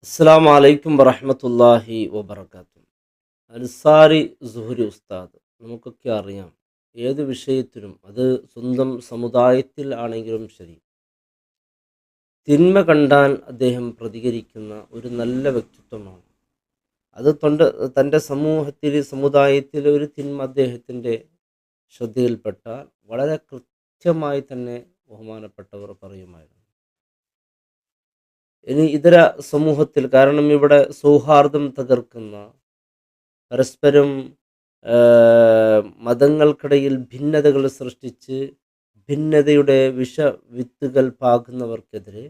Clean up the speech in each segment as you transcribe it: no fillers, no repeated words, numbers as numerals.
അസ്സലാമു അലൈക്കും വറഹ്മത്തുള്ളാഹി വബറകാതുഹു. അൻസാരി സുഹരി ഉസ്താദ് നമുക്കൊക്കെ അറിയാം. ഏത് വിഷയത്തിലും അത് സ്വന്തം സമുദായത്തിൽ ആണെങ്കിലും ശരി, തിന്മ കണ്ടാൽ അദ്ദേഹം പ്രതികരിക്കുന്ന ഒരു നല്ല വ്യക്തിത്വമാണ്. അത് തൻ്റെ സമൂഹത്തിൽ സമുദായത്തിൽ ഒരു തിന്മ അദ്ദേഹത്തിൻ്റെ ശ്രദ്ധയിൽപ്പെട്ടാൽ വളരെ കൃത്യമായി തന്നെ ബഹുമാനപ്പെട്ടവർ പറയുമായിരുന്നു. ഇനി ഇതര സമൂഹത്തിൽ, കാരണം ഇവിടെ സൗഹാർദ്ദം തകർക്കുന്ന, പരസ്പരം മതങ്ങൾക്കിടയിൽ ഭിന്നതകൾ സൃഷ്ടിച്ച് ഭിന്നതയുടെ വിത്തുകൾ പാകുന്നവർക്കെതിരെ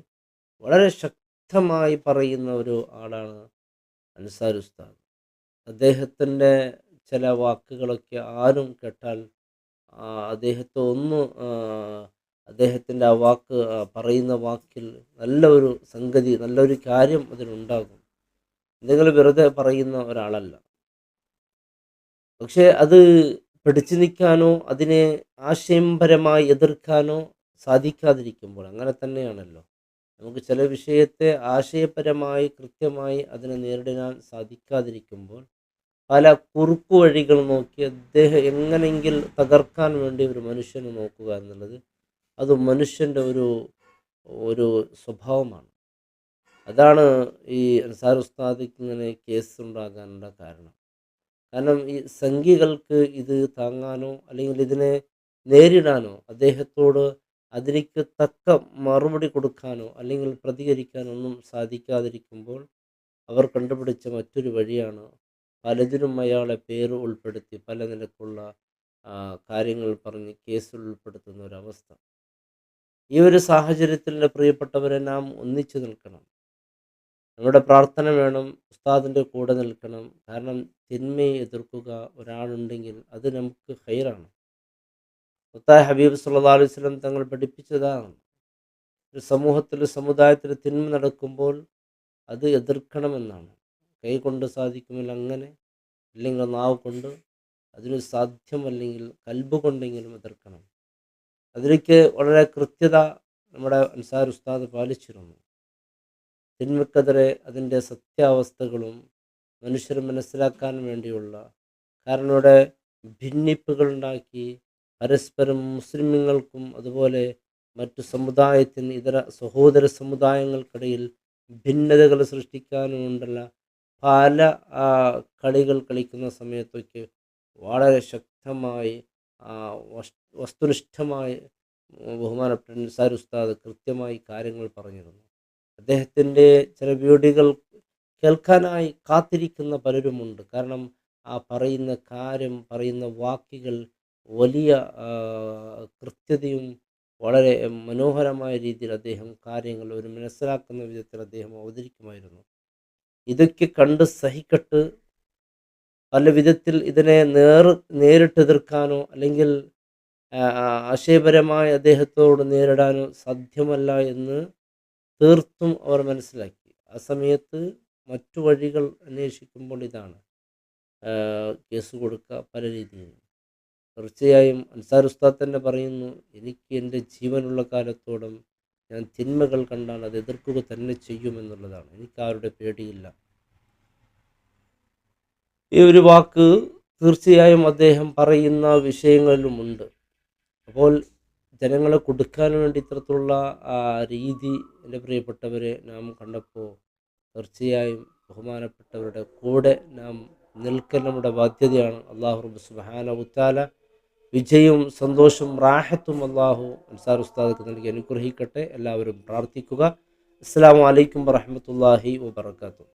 വളരെ ശക്തമായി പറയുന്ന ഒരു ആളാണ് അൻസാരി ഉസ്താദ്. അദ്ദേഹത്തിൻ്റെ ചില വാക്കുകളൊക്കെ ആരും കേട്ടാൽ അദ്ദേഹത്തെ ഒന്ന് അദ്ദേഹത്തിൻ്റെ ആ വാക്ക് പറയുന്ന വാക്കിൽ നല്ല ഒരു സംഗതി, നല്ലൊരു കാര്യം അതിനുണ്ടാകും. എന്തെങ്കിലും വെറുതെ പറയുന്ന ഒരാളല്ല. പക്ഷേ അത് പിടിച്ചു നിൽക്കാനോ അതിനെ ആശയപരമായി എതിർക്കാനോ സാധിക്കാതിരിക്കുമ്പോൾ, അങ്ങനെ തന്നെയാണല്ലോ നമുക്ക് ചില വിഷയത്തെ ആശയപരമായി കൃത്യമായി അതിനെ നേരിടാൻ സാധിക്കാതിരിക്കുമ്പോൾ പല കുറുക്കു വഴികൾ നോക്കി അദ്ദേഹം എങ്ങനെയെങ്കിൽ തകർക്കാൻ വേണ്ടി ഒരു മനുഷ്യനെ നോക്കുക എന്നുള്ളത് അത് മനുഷ്യൻ്റെ ഒരു ഒരു സ്വഭാവമാണ്. അതാണ് ഈ അൻസാർ ഉസ്താദിക്ക് ഇങ്ങനെ കേസ് ഉണ്ടാകാനുള്ള കാരണം. കാരണം ഈ സംഘികൾക്ക് ഇത് താങ്ങാനോ അല്ലെങ്കിൽ ഇതിനെ നേരിടാനോ അദ്ദേഹത്തോട് അതിലേക്ക് തക്ക മറുപടി കൊടുക്കാനോ അല്ലെങ്കിൽ പ്രതികരിക്കാനോ ഒന്നും സാധിക്കാതിരിക്കുമ്പോൾ അവർ കണ്ടുപിടിച്ച മറ്റൊരു വഴിയാണ് പലതിനും അയാളെ പേര് ഉൾപ്പെടുത്തി പല നിലക്കുള്ള കാര്യങ്ങൾ പറഞ്ഞ് കേസിൽ ഉൾപ്പെടുത്തുന്ന ഒരവസ്ഥ. ഈ ഒരു സാഹചര്യത്തിൽ എൻ്റെ പ്രിയപ്പെട്ടവരെ നാം ഒന്നിച്ചു നിൽക്കണം. നമ്മുടെ പ്രാർത്ഥന വേണം, ഉസ്താദിൻ്റെ കൂടെ നിൽക്കണം. കാരണം തിന്മയെ എതിർക്കുക ഒരാളുണ്ടെങ്കിൽ അത് നമുക്ക് ഖൈറാണ്. മുത്തായ ഹബീബ് സല്ലല്ലാഹു അലൈഹി വസല്ലം തങ്ങൾ പഠിപ്പിച്ചതാണ്, ഒരു സമൂഹത്തിൽ സമുദായത്തിൽ തിന്മ നടക്കുമ്പോൾ അത് എതിർക്കണമെന്നാണ്. കൈ കൊണ്ട് സാധിക്കുമെങ്കിൽ അങ്ങനെ, അല്ലെങ്കിൽ നാവ് കൊണ്ട്, അതിന് സാധ്യമല്ലെങ്കിൽ കൽബ് കൊണ്ടെങ്കിലും എതിർക്കണം. അതിലേക്ക് വളരെ കൃത്യത നമ്മുടെ അൻസാർ ഉസ്താദ് പാലിച്ചിരുന്നു. തിന്മക്കെതിരെ അതിൻ്റെ സത്യാവസ്ഥകളും മനുഷ്യർ മനസ്സിലാക്കാൻ വേണ്ടിയുള്ള, കാരണം ഇവിടെ ഭിന്നിപ്പുകളുണ്ടാക്കി പരസ്പരം മുസ്ലിമുകൾക്കും അതുപോലെ മറ്റു സമുദായത്തിന് ഇതര സഹോദര സമുദായങ്ങൾക്കിടയിൽ ഭിന്നതകൾ സൃഷ്ടിക്കാനുമുണ്ടല്ല പല കളികൾ കളിക്കുന്ന സമയത്തൊക്കെ വളരെ ശക്തമായി വസ്തുനിഷ്ഠമായി ബഹുമാനപ്പെട്ട അൻസാരി ഉസ്താദ് കൃത്യമായി കാര്യങ്ങൾ പറഞ്ഞിരുന്നു. അദ്ദേഹത്തിൻ്റെ ചില വീഡിയോകൾ കേൾക്കാനായി കാത്തിരിക്കുന്ന പലരുമുണ്ട്. കാരണം ആ പറയുന്ന കാര്യം, പറയുന്ന വാക്കുകൾ വലിയ കൃത്യതയും വളരെ മനോഹരമായ രീതിയിൽ അദ്ദേഹം കാര്യങ്ങൾ ഒരു മനസ്സിലാക്കുന്ന വിധത്തിൽ അദ്ദേഹം അവതരിക്കുമായിരുന്നു. ഇതൊക്കെ കണ്ട് സഹിക്കട്ട് പല വിധത്തിൽ ഇതിനെ നേരിട്ട് എതിർക്കാനോ അല്ലെങ്കിൽ ആശയപരമായി അദ്ദേഹത്തോട് നേരിടാനോ സാധ്യമല്ല എന്ന് തീർത്തും അവർ മനസ്സിലാക്കി. ആ സമയത്ത് മറ്റു വഴികൾ അന്വേഷിക്കുമ്പോൾ ഇതാണ് കേസ് കൊടുക്കുക പല രീതിയിൽ. തീർച്ചയായും അൻസാർ ഉസ്താദ് തന്നെ പറയുന്നു, എനിക്ക് എൻ്റെ ജീവനുള്ള കാലത്തോളം ഞാൻ തിന്മകൾ കണ്ടാൽ അത് എതിർക്കുക തന്നെ ചെയ്യുമെന്നുള്ളതാണ്. എനിക്കാരുടെ പേടിയില്ല. ഈ ഒരു വാക്ക് തീർച്ചയായും അദ്ദേഹം പറയുന്ന വിഷയങ്ങളിലുമുണ്ട്. അപ്പോൾ ജനങ്ങളെ കൊടുക്കാൻ വേണ്ടി ഇത്തരത്തിലുള്ള രീതി എൻ്റെ പ്രിയപ്പെട്ടവരെ നാം കണ്ടപ്പോൾ തീർച്ചയായും ബഹുമാനപ്പെട്ടവരുടെ കൂടെ നാം നിൽക്കൽ നമ്മുടെ ബാധ്യതയാണ്. അള്ളാഹു റബ്ബ് സുബ്ഹാനഹു വ തആല വിജയവും സന്തോഷവും റാഹത്തും അള്ളാഹു അൻസാർ ഉസ്താദിക്ക് നൽകി അനുഗ്രഹിക്കട്ടെ. എല്ലാവരും പ്രാർത്ഥിക്കുക. അസ്സലാമു അലൈക്കും വറഹ്മത്തുള്ളാഹി വബറകാതുഹു.